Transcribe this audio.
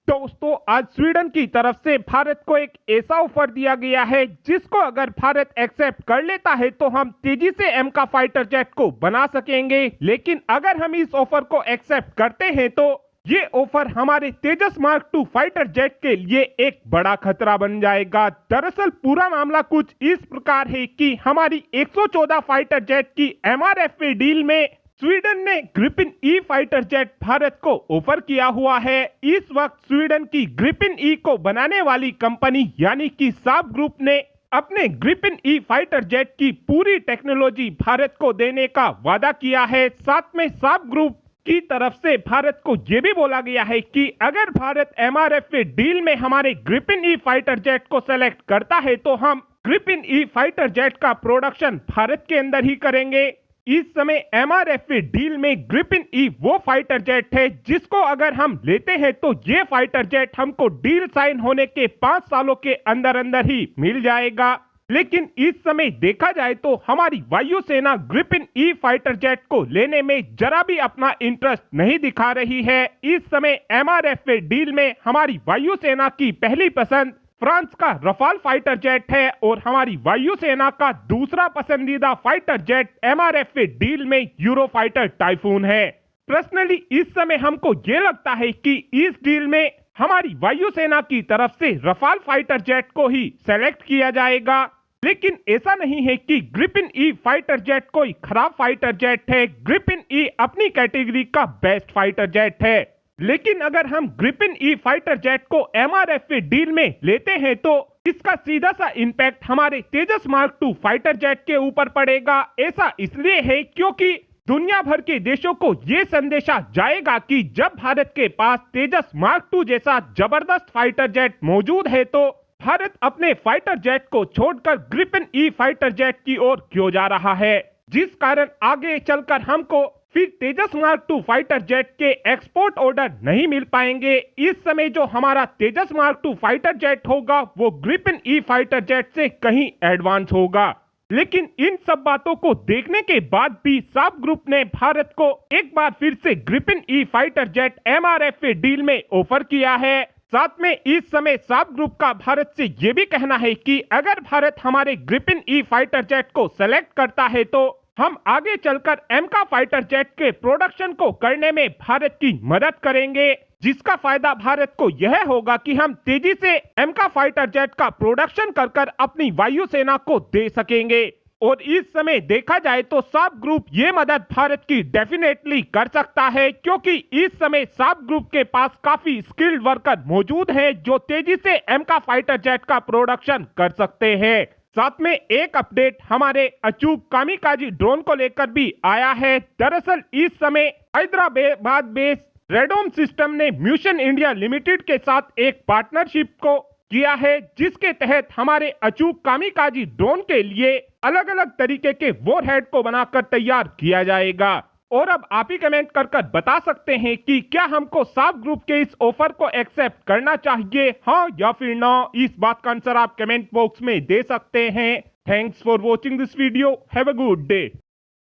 दोस्तों, आज स्वीडन की तरफ से भारत को एक ऐसा ऑफर दिया गया है जिसको अगर भारत एक्सेप्ट कर लेता है तो हम तेजी से एम का फाइटर जेट को बना सकेंगे। लेकिन अगर हम इस ऑफर को एक्सेप्ट करते हैं तो ये ऑफर हमारे तेजस मार्क 2 फाइटर जेट के लिए एक बड़ा खतरा बन जाएगा। दरअसल पूरा मामला कुछ इस प्रकार है कि हमारी 114 फाइटर जेट की एमआरएफए डील में स्वीडन ने ग्रिपिन ई फाइटर जेट भारत को ऑफर किया हुआ है। इस वक्त स्वीडन की ग्रिपिन ई को बनाने वाली कंपनी यानी कि साब ग्रुप ने अपने ग्रिपिन ई फाइटर जेट की पूरी टेक्नोलॉजी भारत को देने का वादा किया है। साथ में साब ग्रुप की तरफ से भारत को यह भी बोला गया है कि अगर भारत एमआरएफए डील में हमारे ग्रिपिन ई फाइटर जेट को सेलेक्ट करता है तो हम ग्रिपिन ई फाइटर जेट का प्रोडक्शन भारत के अंदर ही करेंगे। इस समय एमआरएफए डील में ग्रिपिन ई वो फाइटर जेट है जिसको अगर हम लेते हैं तो ये फाइटर जेट हमको डील साइन होने के 5 सालों के अंदर अंदर ही मिल जाएगा। लेकिन इस समय देखा जाए तो हमारी वायुसेना ग्रिपिन ई फाइटर जेट को लेने में जरा भी अपना इंटरेस्ट नहीं दिखा रही है। इस समय एमआरएफए डील में हमारी वायुसेना की पहली पसंद फ्रांस का रफाल फाइटर जेट है और हमारी वायुसेना का दूसरा पसंदीदा फाइटर जेट एमआरएफए डील में यूरो फाइटर टाइफून है। पर्सनली इस समय हमको ये लगता है कि इस डील में हमारी वायुसेना की तरफ से रफाल फाइटर जेट को ही सेलेक्ट किया जाएगा। लेकिन ऐसा नहीं है कि ग्रिपिन ई फाइटर जेट कोई खराब फाइटर जेट है। ग्रिपिन ई अपनी कैटेगरी का बेस्ट फाइटर जेट है। लेकिन अगर हम ग्रिपिन ई फाइटर जेट को एमआरएफए डील में लेते हैं तो इसका सीधा सा इंपैक्ट हमारे तेजस मार्क 2 फाइटर जेट के ऊपर पड़ेगा। ऐसा इसलिए है क्योंकि दुनिया भर के देशों को ये संदेशा जाएगा कि जब भारत के पास तेजस मार्क 2 जैसा जबरदस्त फाइटर जेट मौजूद है तो भारत अपने फाइटर जेट को छोड़कर ग्रिपिन ई फाइटर जेट की ओर क्यों जा रहा है, जिस कारण आगे चलकर हमको फिर तेजस मार्क 2 फाइटर जेट के एक्सपोर्ट ऑर्डर नहीं मिल पाएंगे। इस समय जो हमारा तेजस मार्क 2 फाइटर जेट होगा वो ग्रिपिन ई फाइटर जेट से कहीं एडवांस होगा। लेकिन इन सब बातों को देखने के बाद भी साब ग्रुप ने भारत को एक बार फिर से ग्रिपिन ई फाइटर जेट एमआरएफए डील में ऑफर किया है। साथ में इस समय साब ग्रुप का भारत से ये भी कहना है कि अगर भारत हमारे ग्रिपिन ई फाइटर जेट को सेलेक्ट करता है तो हम आगे चलकर एम का फाइटर जेट के प्रोडक्शन को करने में भारत की मदद करेंगे, जिसका फायदा भारत को यह होगा कि हम तेजी से एम का फाइटर जेट का प्रोडक्शन कर अपनी वायुसेना को दे सकेंगे। और इस समय देखा जाए तो साब ग्रुप ये मदद भारत की डेफिनेटली कर सकता है, क्योंकि इस समय साब ग्रुप के पास काफी स्किल्ड वर्कर मौजूद हैं जो तेजी से एम का फाइटर जेट का प्रोडक्शन कर सकते हैं। साथ में एक अपडेट हमारे अचूक कामिकाजी ड्रोन को लेकर भी आया है। दरअसल इस समय हैदराबाद बेस रेडोम सिस्टम ने म्यूशन इंडिया लिमिटेड के साथ एक पार्टनरशिप को किया है, जिसके तहत हमारे अचूक कामिकाजी ड्रोन के लिए अलग अलग तरीके के वॉरहेड को बनाकर तैयार किया जाएगा। और अब आप ही कमेंट कर बता सकते हैं कि क्या हमको साब ग्रुप के इस ऑफर को एक्सेप्ट करना चाहिए, हाँ या फिर ना। इस बात का आंसर आप कमेंट बॉक्स में दे सकते हैं। Thanks for watching this video. Have a good day.